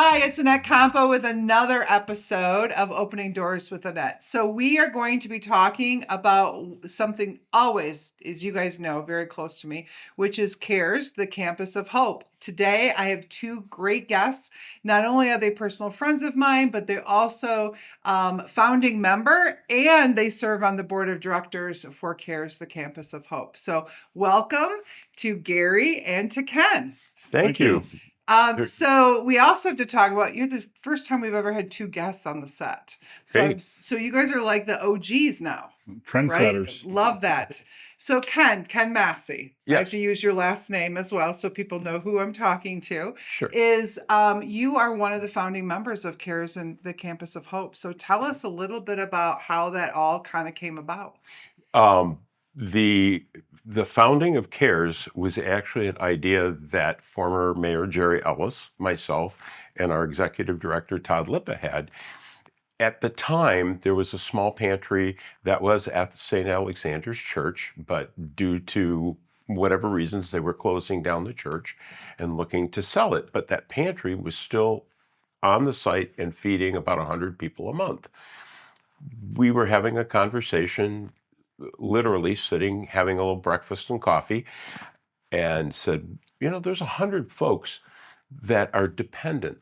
Hi, it's Annette Campo with another episode of Opening Doors with Annette. So we are going to be talking about something always, as you guys know, very close to me, which is CARES, the Campus of Hope. Today, I have two great guests. Not only are they personal friends of mine, but they're also founding member, and they serve on the board of directors for CARES, the Campus of Hope. So welcome to Gary and to Ken. Thank you. So we also have to talk about, you're the first time we've ever had two guests on the set. So Great. so you guys are like the OGs now, right? Trendsetters. Love that. So Ken Massey, I have Yes. to use your last name as well so people know who I'm talking to, Sure. is you are one of the founding members of CARES and the Campus of Hope. So tell us a little bit about how that all kind of came about. The founding of CARES was actually an idea that former Mayor Jerry Ellis, myself, and our executive director Todd Lippa had. At the time, there was a small pantry that was at St. Alexander's Church, but due to whatever reasons, they were closing down the church and looking to sell it. But that pantry was still on the site and feeding about 100 people a month. We were having a conversation, literally sitting, having a little breakfast and coffee, and said, there's 100 folks that are dependent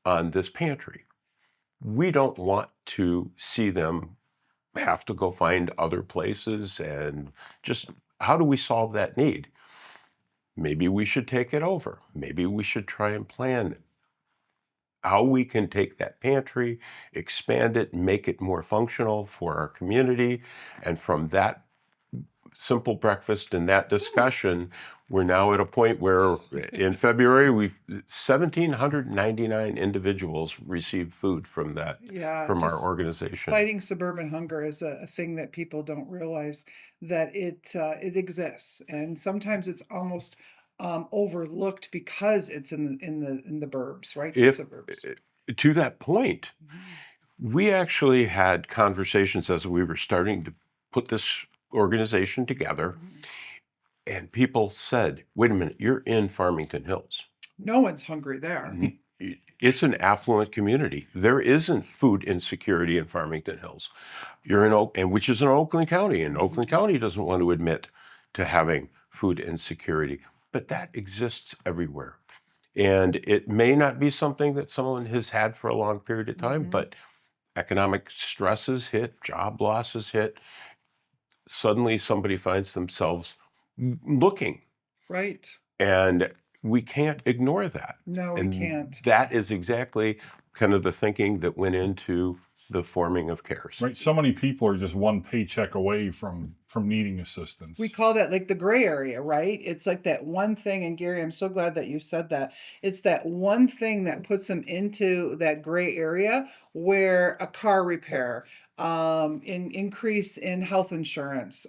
on this pantry. We don't want to see them have to go find other places, and just how do we solve that need? Maybe we should take it over. Maybe we should try and plan how we can take that pantry, expand it, make it more functional for our community. And from that simple breakfast and that discussion, we're now at a point where in February, 1,799 individuals received food from that, from our organization. Fighting suburban hunger is a thing that people don't realize that it exists. And sometimes it's almost overlooked because it's in the burbs, right? The suburbs. To that point, we actually had conversations as we were starting to put this organization together, and people said, wait a minute, you're in Farmington Hills. No one's hungry there. It's an affluent community. There isn't food insecurity in Farmington Hills. You're in which is in Oakland County, and Oakland County doesn't want to admit to having food insecurity, but that exists everywhere. And it may not be something that someone has had for a long period of time, but economic stresses hit, job losses hit. Suddenly somebody finds themselves looking. Right. And we can't ignore that. No, we can't. That is exactly kind of the thinking that went into the forming of CARES. Right. So many people are just one paycheck away from needing assistance. We call that like the gray area, right? It's like that one thing. And Gary, I'm so glad that you said that. It's that one thing that puts them into that gray area where a car repair, increase in health insurance,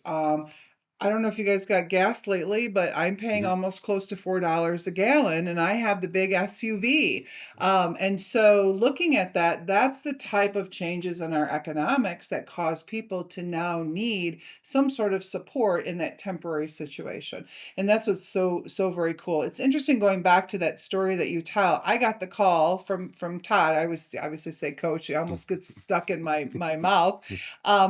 I don't know if you guys got gas lately, but I'm paying almost close to $4 a gallon, and I have the big SUV. And so looking at that, that's the type of changes in our economics that cause people to now need some sort of support in that temporary situation. And that's what's so very cool. It's interesting going back to that story that you tell. I got the call from Todd. I was obviously say coach. It almost gets stuck in my mouth,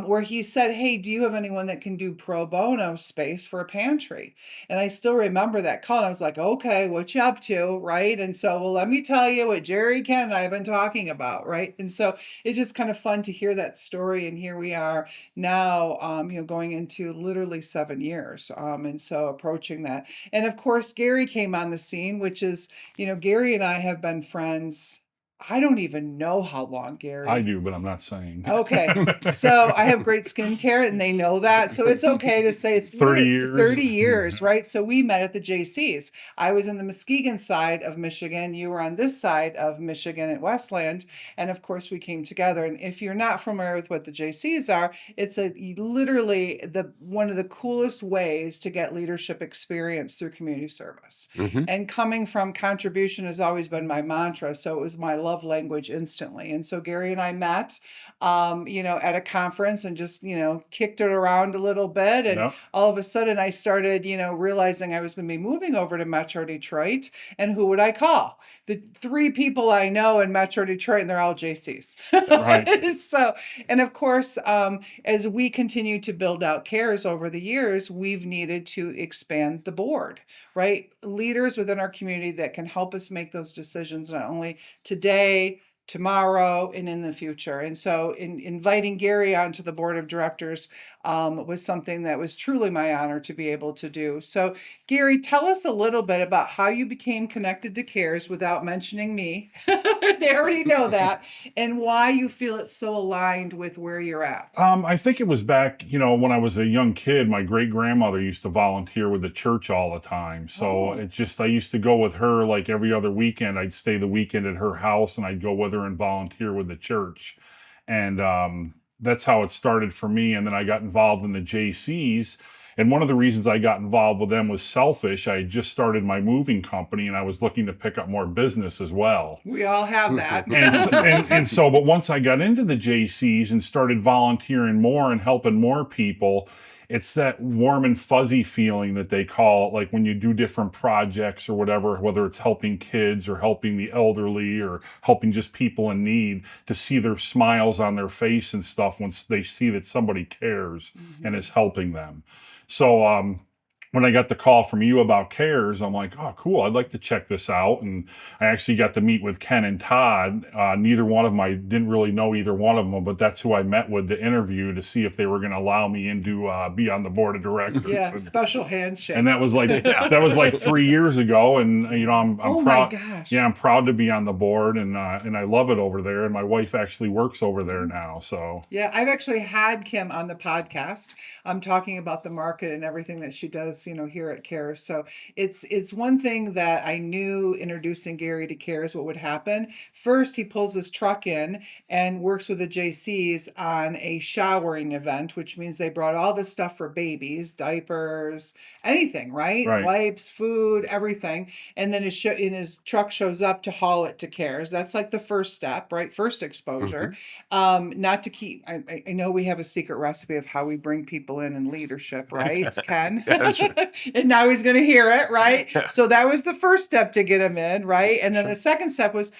where he said, hey, do you have anyone that can do pro bono space for a pantry? And I still remember that call. And I was like, okay, what you up to, right? And so, well, let me tell you what Jerry, Ken, and I have been talking about, right? And so it's just kind of fun to hear that story. And here we are now, going into literally 7 years. And so approaching that. And of course, Gary came on the scene, which is, Gary and I have been friends. I don't even know how long, Gary. I do, but I'm not saying. Okay. So I have great skincare and they know that. So it's okay to say it's 30 years. 30 years, right? So we met at the JCs. I was in the Muskegon side of Michigan. You were on this side of Michigan at Westland. And of course we came together. And if you're not familiar with what the JCs are, it's literally one of the coolest ways to get leadership experience through community service. And coming from contribution has always been my mantra. So it was my love language instantly. And so Gary and I met, at a conference and just, kicked it around a little bit. And Yeah. all of a sudden I started, realizing I was going to be moving over to Metro Detroit. And who would I call? The three people I know in Metro Detroit, and they're all JCs. Right. So, and of course, as we continue to build out CARES over the years, we've needed to expand the board, right? Leaders within our community that can help us make those decisions, not only today, tomorrow, and in the future. And so inviting Gary onto the board of directors was something that was truly my honor to be able to do. So Gary, tell us a little bit about how you became connected to CARES without mentioning me. They already know that. And why you feel it's so aligned with where you're at. I think it was back, when I was a young kid, my great grandmother used to volunteer with the church all the time. So Oh. I used to go with her like every other weekend. I'd stay the weekend at her house and I'd go with her and volunteer with the church. And that's how it started for me. And then I got involved in the JCs. And one of the reasons I got involved with them was selfish. I had just started my moving company and I was looking to pick up more business as well. We all have that. But once I got into the JCs and started volunteering more and helping more people, it's that warm and fuzzy feeling that they call it, like when you do different projects or whatever, whether it's helping kids or helping the elderly or helping just people in need, to see their smiles on their face and stuff once they see that somebody cares and is helping them. So when I got the call from you about CARES, I'm like, oh, cool. I'd like to check this out. And I actually got to meet with Ken and Todd. Neither one of them, I didn't really know either one of them, but that's who I met with the interview to see if they were going to allow me in to be on the board of directors. Yeah, And, special handshake. and that was like 3 years ago. And I'm Oh proud. my gosh. Yeah, I'm proud to be on the board, and I love it over there. And my wife actually works over there now. So Yeah, I've actually had Kim on the podcast. I'm talking about the market and everything that she does, here at CARES. So it's one thing that I knew introducing Gary to CARES what would happen. First, he pulls his truck in and works with the JCs on a showering event, which means they brought all this stuff for babies, diapers, anything, right? Right. Wipes, food, everything. And then his truck shows up to haul it to CARES. That's like the first step, right? First exposure. Not to keep, I know we have a secret recipe of how we bring people in leadership, right, Ken? Yeah, that's right. And now he's going to hear it, right? So that was the first step to get him in, right? And then the second step was,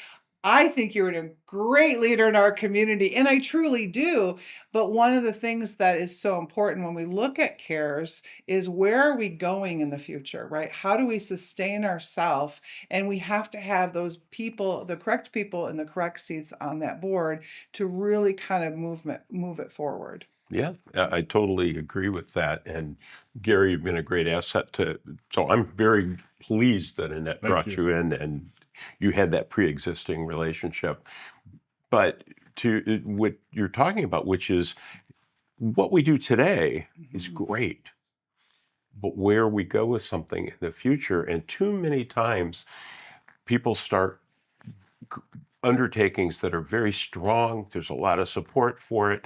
I think you're a great leader in our community, and I truly do. But one of the things that is so important when we look at CARES is, where are we going in the future, right? How do we sustain ourselves? And we have to have those people, the correct people in the correct seats on that board to really kind of move it forward. Yeah, I totally agree with that. And Gary, you've been a great asset so I'm very pleased that Annette Thank brought you. you in and you had that pre-existing relationship. But to what you're talking about, which is what we do today, is great. But where we go with something in the future, and too many times people start undertakings that are very strong, there's a lot of support for it,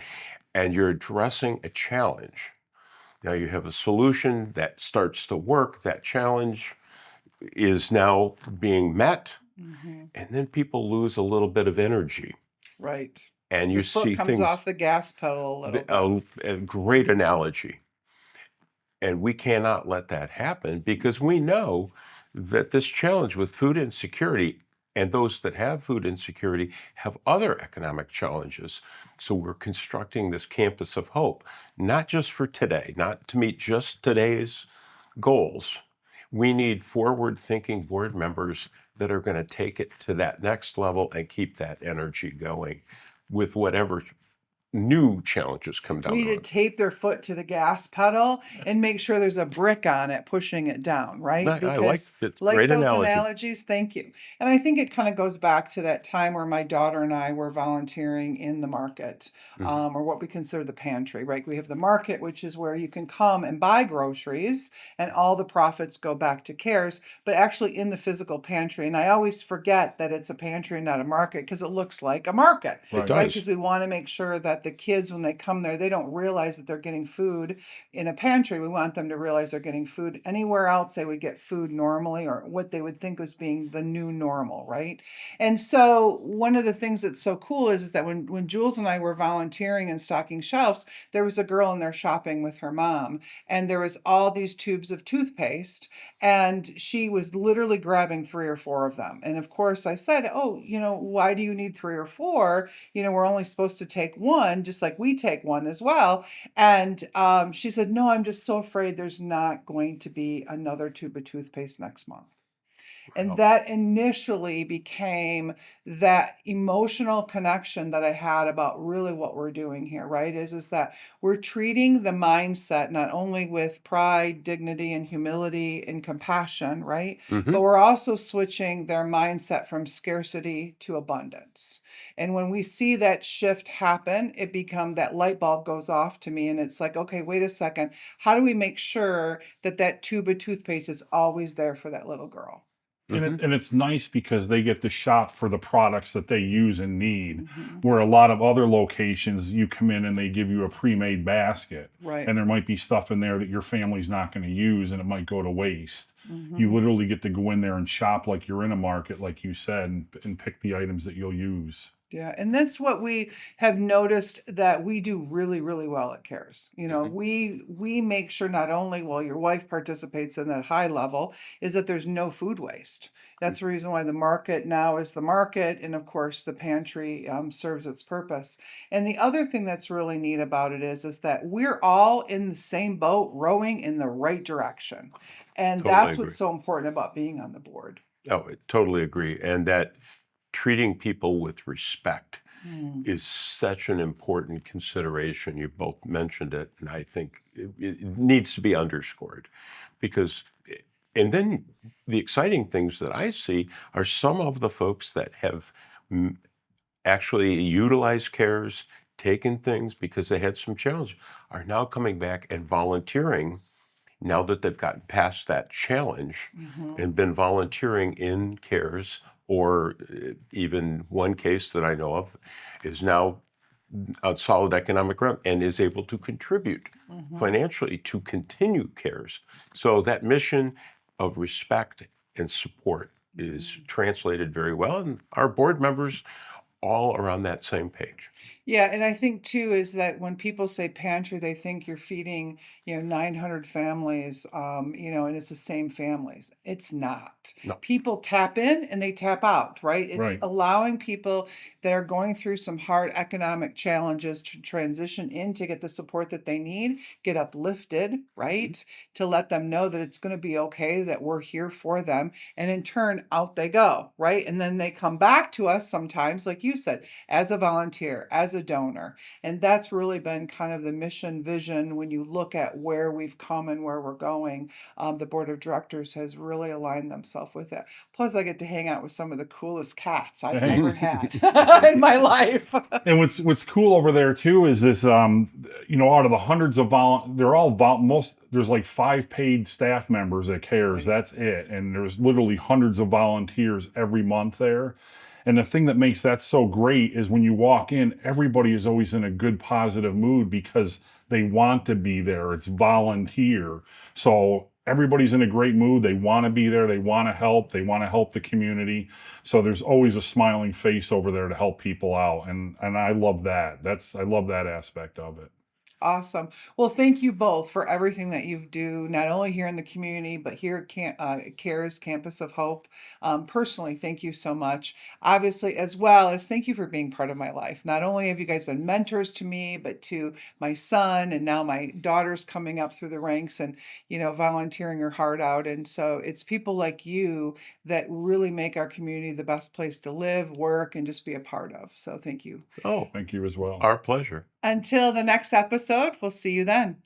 and you're addressing a challenge. Now you have a solution that starts to work, that challenge is now being met, and then people lose a little bit of energy. Right. And The you foot see comes things, off the gas pedal a little bit. a great analogy. And we cannot let that happen, because we know that this challenge with food insecurity, and those that have food insecurity have other economic challenges. So we're constructing this campus of hope, not just for today, not to meet just today's goals. We need forward-thinking board members that are going to take it to that next level and keep that energy going with whatever new challenges come down We the need to road. tape their foot to the gas pedal and make sure there's a brick on it pushing it down, right? I like Because it. like Great those analogy. analogies, thank you. And I think it kind of goes back to that time where my daughter and I were volunteering in the market, or what we consider the pantry, right? We have the market, which is where you can come and buy groceries and all the profits go back to CARES, but actually in the physical pantry. And I always forget that it's a pantry and not a market, because it looks like a market, Right. It right? does. Because we want to make sure that that the kids, when they come there, they don't realize that they're getting food in a pantry. We want them to realize they're getting food anywhere else they would get food normally, or what they would think was being the new normal, right? And so one of the things that's so cool is that when Jules and I were volunteering and stocking shelves, there was a girl in there shopping with her mom, and there was all these tubes of toothpaste, and she was literally grabbing 3 or 4 of them. And of course I said, "Oh, why do you need 3 or 4? We're only supposed to take one, just like we take one as well." And she said, "No, I'm just so afraid there's not going to be another tube of toothpaste next month." And Wow. that initially became that emotional connection that I had about really what we're doing here, right? Is that we're treating the mindset not only with pride, dignity, and humility and compassion, right? But Hmm. we're also switching their mindset from scarcity to abundance. And when we see that shift happen, it become that light bulb goes off to me, and it's like, okay, wait a second. How do we make sure that that tube of toothpaste is always there for that little girl? Hmm. And it's nice because they get to shop for the products that they use and need, Mhm. where a lot of other locations you come in and they give you a pre-made basket, Right. and there might be stuff in there that your family's not going to use and it might go to waste. You Mhm. literally get to go in there and shop like you're in a market, like you said, and pick the items that you'll use. Yeah, and that's what we have noticed that we do really, really well at CARES. Hmm. We make sure not only, well, your wife participates in that high level, is that there's no food waste. That's the reason why the market now is the market, and of course the pantry serves its purpose. And the other thing that's really neat about it is that we're all in the same boat, rowing in the right direction, and Totally that's agree. what's so important about being on the board. Oh, I totally agree. And that treating people with respect Mm. is such an important consideration. You both mentioned it, and I think it needs to be underscored because, and then the exciting things that I see are some of the folks that have mm, actually utilized CARES, taken things because they had some challenge, are now coming back and volunteering now that they've gotten past that challenge Mhm. and been volunteering in CARES, or even one case that I know of is now on solid economic ground and is able to contribute Mhm. financially to continue CARES. So that mission of respect and support is Mhm. translated very well, and our board members all are on that same page. Yeah, and I think too is that when people say pantry, they think you're feeding, 900 families, and it's the same families. It's not. No. People tap in and they tap out, right? It's Right. allowing people that are going through some hard economic challenges to transition in to get the support that they need, get uplifted, Mhm. right? To let them know that it's going to be okay, that we're here for them. And in turn, out they go, right? And then they come back to us sometimes, like you said, as a volunteer, as a donor. And that's really been kind of the mission vision when you look at where we've come and where we're going. The board of directors has really aligned themselves with it. Plus, I get to hang out with some of the coolest cats I've Hey. ever had in my life. And what's cool over there too is this, out of the hundreds of they're all most, there's like 5 paid staff members at CARES. Right. That's it. And there's literally hundreds of volunteers every month there. And the thing that makes that so great is when you walk in, everybody is always in a good, positive mood because they want to be there. It's volunteer. So everybody's in a great mood. They want to be there. They want to help. They want to help the community. So there's always a smiling face over there to help people out. And I love that. I love that aspect of it. Awesome. Well, thank you both for everything that you do, not only here in the community, but here at CARES Campus of Hope. Personally, thank you so much. Obviously, as well as thank you for being part of my life. Not only have you guys been mentors to me, but to my son, and now my daughter's coming up through the ranks and, volunteering her heart out. And so it's people like you that really make our community the best place to live, work, and just be a part of. So thank you. Oh, Thank you as well. our pleasure. Until the next episode, we'll see you then.